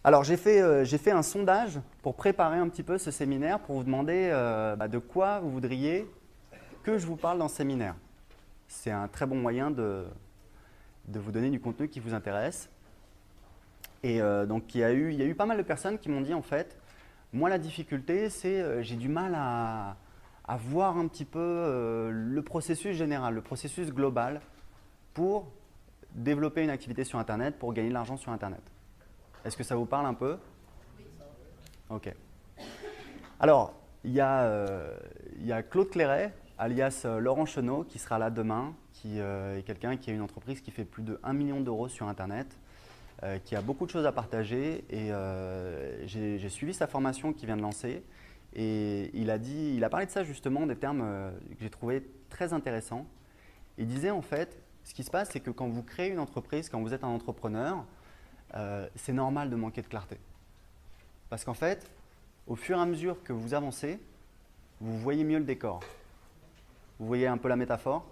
Alors, j'ai fait un sondage pour préparer un petit peu ce séminaire, pour vous demander de quoi vous voudriez que je vous parle dans ce séminaire. C'est un très bon moyen de vous donner du contenu qui vous intéresse. Et donc, il y a eu pas mal de personnes qui m'ont dit, en fait, moi, la difficulté, c'est j'ai du mal à voir un petit peu le processus général, le processus global pour développer une activité sur Internet, pour gagner de l'argent sur Internet. Est-ce que ça vous parle un peu? Ok. Alors, il y a Claude Clairet, alias Laurent Chenot, qui sera là demain, qui est quelqu'un qui a une entreprise qui fait plus de 1 million d'euros sur Internet, qui a beaucoup de choses à partager. Et j'ai suivi sa formation qu'il vient de lancer. Et il a parlé de ça justement, des termes que j'ai trouvé très intéressants. Il disait en fait, ce qui se passe, c'est que quand vous créez une entreprise, quand vous êtes un entrepreneur, c'est normal de manquer de clarté. Parce qu'en fait, au fur et à mesure que vous avancez, vous voyez mieux le décor. Vous voyez un peu la métaphore?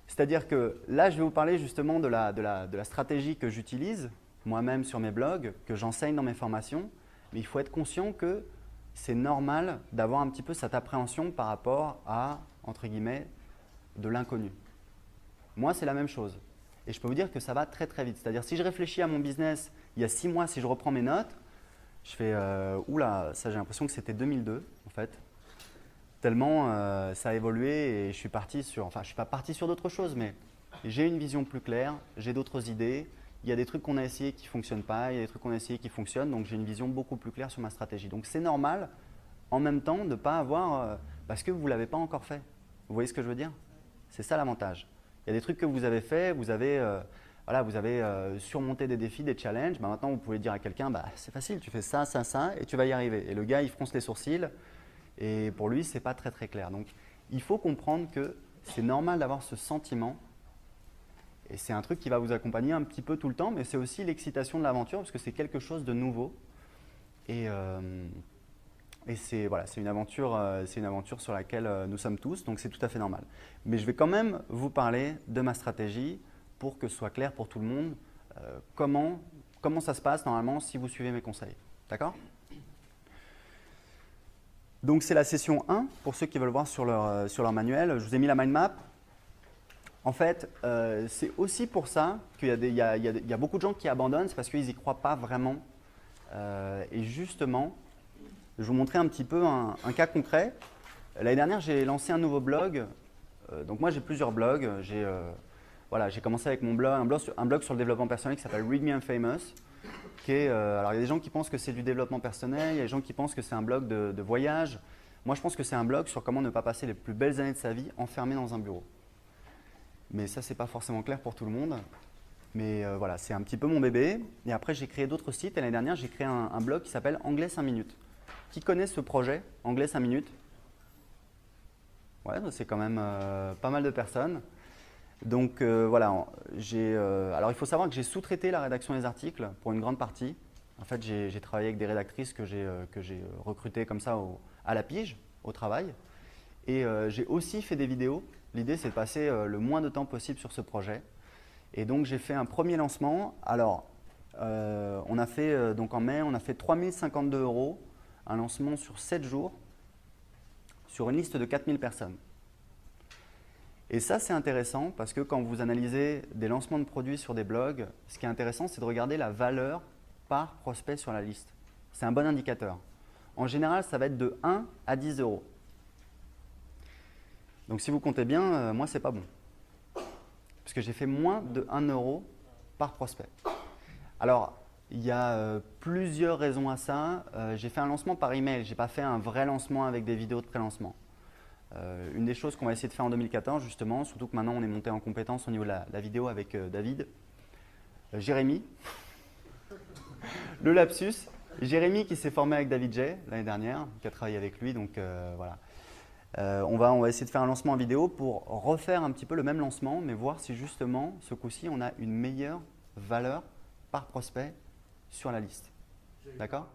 C'est-à-dire que là, je vais vous parler justement de la stratégie que j'utilise moi-même sur mes blogs, que j'enseigne dans mes formations. Mais il faut être conscient que c'est normal d'avoir un petit peu cette appréhension par rapport à, entre guillemets, de l'inconnu. Moi, c'est la même chose. Et je peux vous dire que ça va très très vite. C'est-à-dire si je réfléchis à mon business il y a 6 mois, si je reprends mes notes, je fais oula, ça j'ai l'impression que c'était 2002 en fait. Tellement ça a évolué et je suis parti sur, enfin je ne suis pas parti sur d'autres choses, mais j'ai une vision plus claire, j'ai d'autres idées. Il y a des trucs qu'on a essayé qui ne fonctionnent pas, il y a des trucs qu'on a essayé qui fonctionnent, donc j'ai une vision beaucoup plus claire sur ma stratégie. Donc c'est normal en même temps de ne pas avoir, parce que vous ne l'avez pas encore fait. Vous voyez ce que je veux dire? C'est ça l'avantage. Il y a des trucs que vous avez fait, vous avez surmonté des défis, des challenges. Maintenant, vous pouvez dire à quelqu'un, c'est facile, tu fais ça, ça, ça, et tu vas y arriver. Et le gars, il fronce les sourcils, et pour lui, ce n'est pas très, très clair. Donc, il faut comprendre que c'est normal d'avoir ce sentiment, et c'est un truc qui va vous accompagner un petit peu tout le temps, mais c'est aussi l'excitation de l'aventure, parce que c'est quelque chose de nouveau. Et c'est une aventure sur laquelle nous sommes tous, donc c'est tout à fait normal. Mais je vais quand même vous parler de ma stratégie pour que ce soit clair pour tout le monde comment ça se passe normalement si vous suivez mes conseils. D'accord? Donc c'est la session 1 pour ceux qui veulent voir sur leur manuel. Je vous ai mis la mind map. En fait, c'est aussi pour ça qu'il y a beaucoup de gens qui abandonnent, c'est parce qu'ils n'y croient pas vraiment. Et justement, je vais vous montrer un petit peu un cas concret. L'année dernière, j'ai lancé un nouveau blog. Donc moi, j'ai plusieurs blogs. J'ai commencé avec mon blog, un blog sur le développement personnel qui s'appelle Read Me I'm Famous. Alors, il y a des gens qui pensent que c'est du développement personnel, il y a des gens qui pensent que c'est un blog de voyage. Moi, je pense que c'est un blog sur comment ne pas passer les plus belles années de sa vie enfermé dans un bureau. Mais ça, ce n'est pas forcément clair pour tout le monde. Mais voilà, c'est un petit peu mon bébé. Et après, j'ai créé d'autres sites. Et l'année dernière, j'ai créé un blog qui s'appelle Anglais 5 minutes. Qui connaît ce projet, Anglais 5 minutes? Ouais, c'est quand même pas mal de personnes. Donc voilà, alors il faut savoir que j'ai sous-traité la rédaction des articles pour une grande partie. En fait, j'ai travaillé avec des rédactrices que j'ai recrutées comme ça à la pige, au travail. Et j'ai aussi fait des vidéos. L'idée, c'est de passer le moins de temps possible sur ce projet. Et donc, j'ai fait un premier lancement. Alors, on a fait, donc en mai, on a fait 3 052 €. Un lancement sur 7 jours sur une liste de 4000 personnes. Et ça, c'est intéressant parce que quand vous analysez des lancements de produits sur des blogs, ce qui est intéressant, c'est de regarder la valeur par prospect sur la liste. C'est un bon indicateur. En général, ça va être de 1 à 10 €. Donc, si vous comptez bien, moi, ce n'est pas bon. Parce que j'ai fait moins de 1 € par prospect. Alors, il y a plusieurs raisons à ça. J'ai fait un lancement par email, je n'ai pas fait un vrai lancement avec des vidéos de pré-lancement. Une des choses qu'on va essayer de faire en 2014 justement, surtout que maintenant on est monté en compétence au niveau de la vidéo avec David, Jérémy, le lapsus, Jérémy qui s'est formé avec David J l'année dernière, qui a travaillé avec lui, donc voilà. On va essayer de faire un lancement en vidéo pour refaire un petit peu le même lancement, mais voir si justement ce coup-ci on a une meilleure valeur par prospect sur la liste. D'accord ?